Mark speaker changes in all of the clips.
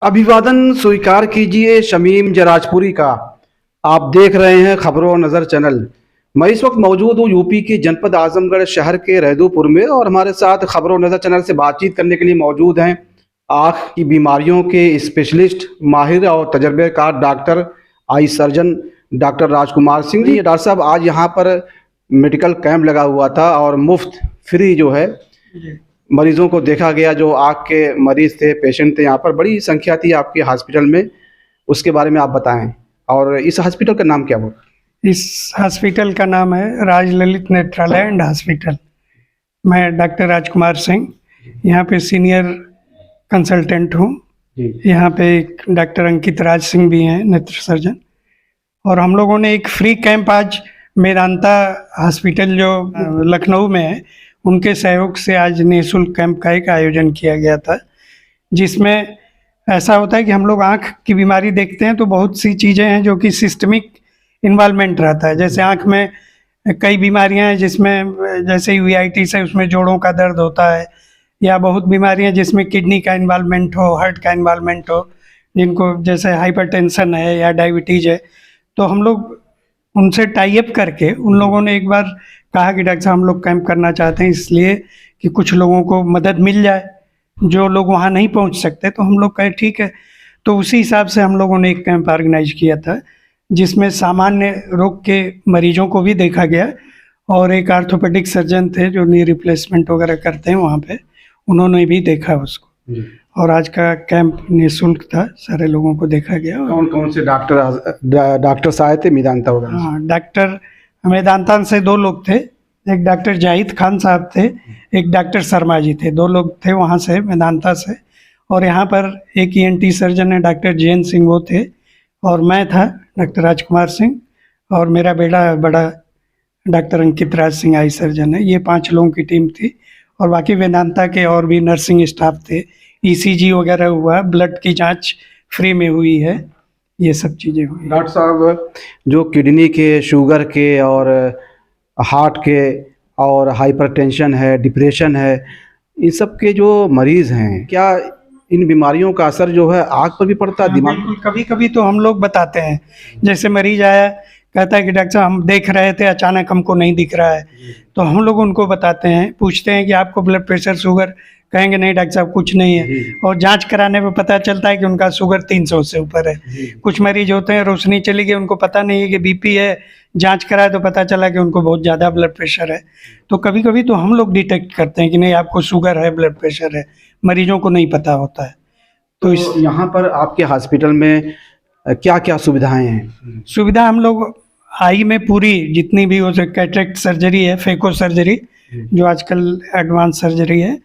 Speaker 1: अभिवादन स्वीकार कीजिए शमीम जराजपुरी का। आप देख रहे हैं खबरों नज़र चैनल। मैं इस वक्त मौजूद हूँ यूपी के जनपद आजमगढ़ शहर के रहदूपुर में और हमारे साथ खबरों नज़र चैनल से बातचीत करने के लिए मौजूद हैं आँख की बीमारियों के स्पेशलिस्ट, माहिर और तजर्बेकार doctor, eye surgeon doctor Rajkumar Singh ji. Doctor साहब, आज यहाँ पर मेडिकल कैंप लगा हुआ था और मुफ्त फ्री जो है मरीजों को देखा गया। जो आँख के मरीज थे, पेशेंट थे, यहाँ पर बड़ी संख्या थी आपके हॉस्पिटल में। उसके बारे में आप बताएं। और इस हॉस्पिटल का नाम क्या हुआ?
Speaker 2: इस हॉस्पिटल का नाम है राजललित नेत्रालय एंड हॉस्पिटल। मैं डॉक्टर राजकुमार सिंह यहाँ पे सीनियर कंसल्टेंट हूँ। यहाँ पे एक डॉक्टर अंकित राज सिंह भी हैं, नेत्र सर्जन। और हम लोगों ने एक फ्री कैंप आज मेदांता हॉस्पिटल जो लखनऊ में है, उनके सहयोग से आज निःशुल्क कैंप का एक आयोजन किया गया था। जिसमें ऐसा होता है कि हम लोग आँख की बीमारी देखते हैं तो बहुत सी चीज़ें हैं जो कि सिस्टमिक इन्वॉल्वमेंट रहता है। जैसे आँख में कई बीमारियां हैं जिसमें जैसे यूआईटी है, उसमें जोड़ों का दर्द होता है, या बहुत बीमारियां जिसमें किडनी का इन्वॉल्वमेंट हो, हार्ट का इन्वॉल्वमेंट हो, जिनको जैसे हाइपरटेंशन है या डायबिटीज़ है। तो हम लोग उनसे टाई अप करके उन लोगों ने एक बार कहा कि डॉक्टर साहब हम लोग कैंप करना चाहते हैं, इसलिए कि कुछ लोगों को मदद मिल जाए जो लोग वहाँ नहीं पहुँच सकते। तो हम लोग कहे ठीक है। तो उसी हिसाब से हम लोगों ने एक कैंप ऑर्गेनाइज किया था जिसमें सामान्य रोग के मरीजों को भी देखा गया और एक ऑर्थोपेडिक सर्जन थे जो नी रिप्लेसमेंट वगैरह करते हैं वहाँ पे, उन्होंने भी देखा उसको। और आज का कैंप निःशुल्क था, सारे लोगों को देखा गया।
Speaker 1: कौन कौन से डॉक्टर आए थे मेदांता वगैरह?
Speaker 2: हाँ, डॉक्टर मेदांता से 2 लोग थे। एक डॉक्टर जाहिद खान साहब थे, एक डॉक्टर शर्मा जी थे। 2 लोग थे वहाँ से, मेदांता से। और यहाँ पर एक ENT सर्जन है, डॉक्टर जयंत सिंह, वो थे। और मैं था डॉक्टर राजकुमार सिंह, और मेरा बेटा बड़ा डॉक्टर अंकित राज सिंह आई सर्जन है। ये 5 लोगों की टीम थी। और बाकी वेदांता के और भी नर्सिंग स्टाफ थे। ECG वगैरह हुआ, ब्लड की जांच फ्री में हुई है, ये सब चीज़ें हुई।
Speaker 1: डॉक्टर साहब, जो किडनी के, शुगर के और हार्ट के और हाइपरटेंशन है, डिप्रेशन है, इन सब के जो मरीज़ हैं, क्या इन बीमारियों का असर जो है आँख पर भी पड़ता है, दिमाग पर?
Speaker 2: कभी कभी तो हम लोग बताते हैं। जैसे मरीज आया, कहता है कि डॉक्टर साहब हम देख रहे थे, अचानक हमको नहीं दिख रहा है। तो हम लोग उनको बताते हैं, पूछते हैं कि आपको ब्लड प्रेशर, शुगर, कहेंगे नहीं डॉक्टर साहब कुछ नहीं है। और जांच कराने में पता चलता है कि उनका शुगर 300 से ऊपर है। कुछ मरीज होते हैं रोशनी चली गई, उनको पता नहीं है कि BP है, जांच कराए तो पता चला कि उनको बहुत ज़्यादा ब्लड प्रेशर है। तो कभी कभी तो हम लोग डिटेक्ट करते हैं कि नहीं आपको शुगर है, ब्लड प्रेशर है, मरीजों को नहीं पता होता है।
Speaker 1: तो यहाँ पर आपके हॉस्पिटल में क्या क्या सुविधाएं हैं?
Speaker 2: सुविधा हम लोग आई में पूरी जितनी भी हो सके, कैटरेक्ट सर्जरी है, फेको सर्जरी जो आजकल एडवांस सर्जरी है,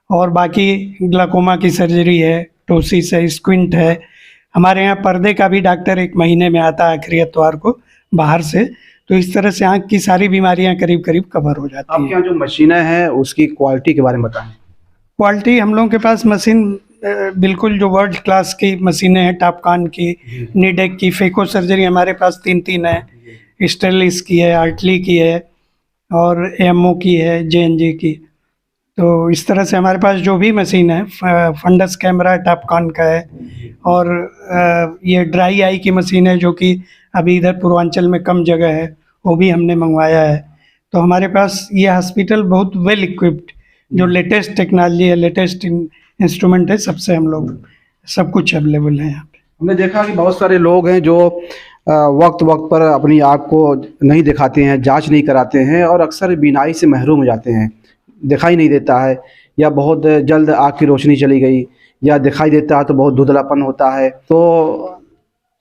Speaker 2: और बाकी ग्लाकोमा की सर्जरी है, टोसिस है, स्क्विंट है। हमारे यहाँ पर्दे का भी डॉक्टर 1 महीने में आता है आखिरी इतवार को बाहर से। तो इस तरह से आँख की सारी बीमारियाँ करीब करीब कवर हो जाती हैं।
Speaker 1: आपके यहाँ जो मशीनें हैं उसकी क्वालिटी के बारे में बताएं।
Speaker 2: क्वालिटी, हम लोगों के पास मशीन बिल्कुल जो वर्ल्ड क्लास की मशीनें हैं, टॉपकॉन की, नीडेक की। फेको सर्जरी हमारे पास 3 है, स्टेरलिस की है, आर्टली की है, और AMO की है, JNJ की। तो इस तरह से हमारे पास जो भी मशीन है, फंडस कैमरा टॉपकॉन का है, और ये ड्राई आई की मशीन है जो कि अभी इधर पूर्वांचल में कम जगह है, वो भी हमने मंगवाया है। तो हमारे पास ये हॉस्पिटल बहुत वेल इक्विप्ड, जो लेटेस्ट टेक्नोलॉजी है, लेटेस्ट इंस्ट्रूमेंट है, सबसे हम लोग सब कुछ अवेलेबल है यहाँ पे।
Speaker 1: हमने देखा कि बहुत सारे लोग हैं जो वक्त वक्त पर अपनी आँख को नहीं दिखाते हैं, जांच नहीं कराते हैं, और अक्सर बीनाई से महरूम हो जाते हैं, दिखाई नहीं देता है, या बहुत जल्द आँख की रोशनी चली गई, या दिखाई देता है तो बहुत धुंधलापन होता है। तो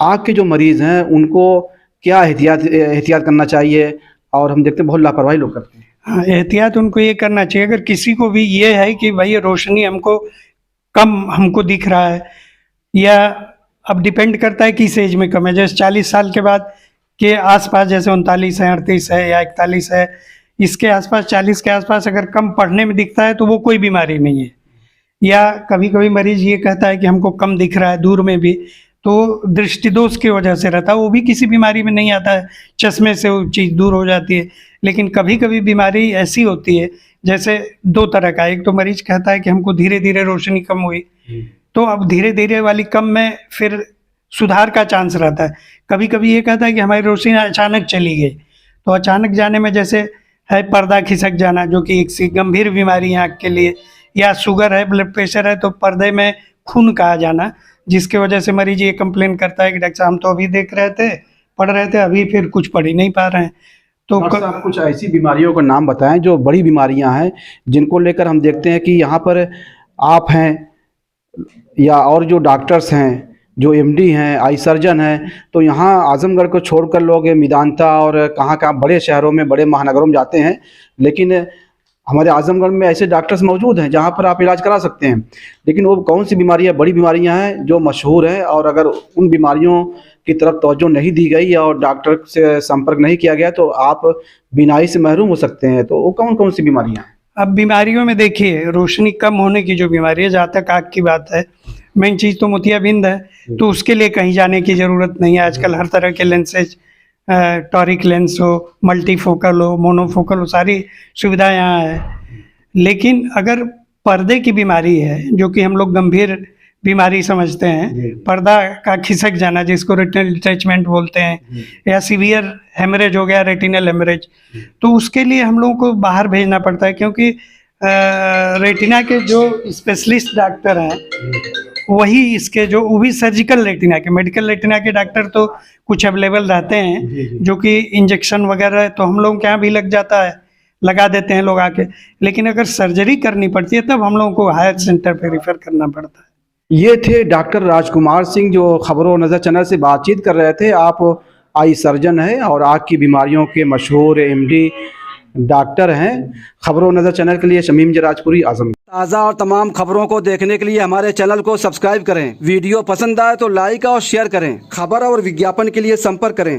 Speaker 1: आँख के जो मरीज़ हैं उनको क्या एहतियात करना चाहिए? और हम देखते हैं बहुत लापरवाही लोग करते हैं।
Speaker 2: हाँ, एहतियात उनको ये करना चाहिए, अगर किसी को भी ये है कि भाई रोशनी हमको दिख रहा है, या अब डिपेंड करता है किस एज में कम है। जैसे 40 साल के बाद के आसपास, जैसे 39 है, 38 है या 41 है, इसके आसपास, 40 के आसपास अगर कम पढ़ने में दिखता है तो वो कोई बीमारी नहीं है। या कभी कभी मरीज ये कहता है कि हमको कम दिख रहा है दूर में भी, तो दृष्टि दोष की वजह से रहता है, वो भी किसी बीमारी में नहीं आता है, चश्मे से वो चीज़ दूर हो जाती है। लेकिन कभी कभी बीमारी ऐसी होती है, जैसे 2 तरह का, एक तो मरीज कहता है कि हमको धीरे धीरे रोशनी कम हुई, तो अब धीरे धीरे वाली कम में फिर सुधार का चांस रहता है। कभी कभी ये कहता है कि हमारी रोशनी अचानक चली गई, तो अचानक जाने में जैसे है पर्दा खिसक जाना, जो कि एक सी गंभीर बीमारी है आँख के लिए, या शुगर है, ब्लड प्रेशर है, तो पर्दे में खून का आ जाना, जिसकी वजह से मरीज ये कंप्लेन करता है कि डॉक्टर साहब हम तो अभी देख रहे थे, पढ़ रहे थे, अभी फिर कुछ पढ़ ही नहीं पा रहे हैं। तो
Speaker 1: डॉक्टर साहब कुछ ऐसी बीमारियों का नाम बताएं जो बड़ी बीमारियां हैं, जिनको लेकर हम देखते हैं कि यहाँ पर आप हैं या और जो डॉक्टर्स हैं, जो एमडी हैं, आई सर्जन हैं, तो यहाँ आजमगढ़ को छोड़कर लोग मेदांता और कहाँ कहाँ बड़े शहरों में, बड़े महानगरों में जाते हैं, लेकिन हमारे आजमगढ़ में ऐसे डॉक्टर्स मौजूद हैं जहाँ पर आप इलाज करा सकते हैं। लेकिन वो कौन सी बीमारियाँ, बड़ी बीमारियाँ हैं जो मशहूर हैं, और अगर उन बीमारियों की तरफ तवज्जो नहीं दी गई और डॉक्टर से संपर्क नहीं किया गया तो आप बीनाई से महरूम हो सकते हैं, तो वो कौन कौन सी बीमारियाँ हैं?
Speaker 2: अब बीमारियों में देखिए, रोशनी कम होने की जो बीमारी है, जहाँ तक आँख की बात है, मेन चीज़ तो मोतियाबिंद है, तो उसके लिए कहीं जाने की ज़रूरत नहीं है। आजकल हर तरह के लेंसेज, टॉरिक लेंस हो, मल्टीफोकल हो, मोनोफोकल हो, सारी सुविधा यहाँ है। लेकिन अगर पर्दे की बीमारी है, जो कि हम लोग गंभीर बीमारी समझते हैं, पर्दा का खिसक जाना जिसको रेटिनल डिटैचमेंट बोलते हैं, या सीवियर हेमरेज हो गया, रेटिनल हेमरेज, तो उसके लिए हम लोगों को बाहर भेजना पड़ता है, क्योंकि रेटिना के जो स्पेशलिस्ट डॉक्टर हैं वही इसके जो, वो भी सर्जिकल रेटिना के, मेडिकल रेटिना के डॉक्टर तो कुछ अवेलेबल रहते हैं, जो कि इंजेक्शन वगैरह तो हम लोगों के यहाँ भी लग जाता है, लगा देते हैं लोग आके, लेकिन अगर सर्जरी करनी पड़ती है तब हम लोगों को हायर सेंटर पे रिफ़र करना पड़ता है।
Speaker 1: ये थे डॉक्टर राजकुमार सिंह जो खबरों नज़र चैनल से बातचीत कर रहे थे। आप आई सर्जन हैं और आँख की बीमारियों के मशहूर एमडी डॉक्टर हैं। खबरों नज़र चैनल के लिए शमीम जराजपुरी, आजम। ताज़ा और तमाम खबरों को देखने के लिए हमारे चैनल को सब्सक्राइब करें। वीडियो पसंद आए तो लाइक और शेयर करें। खबर और विज्ञापन के लिए संपर्क करें।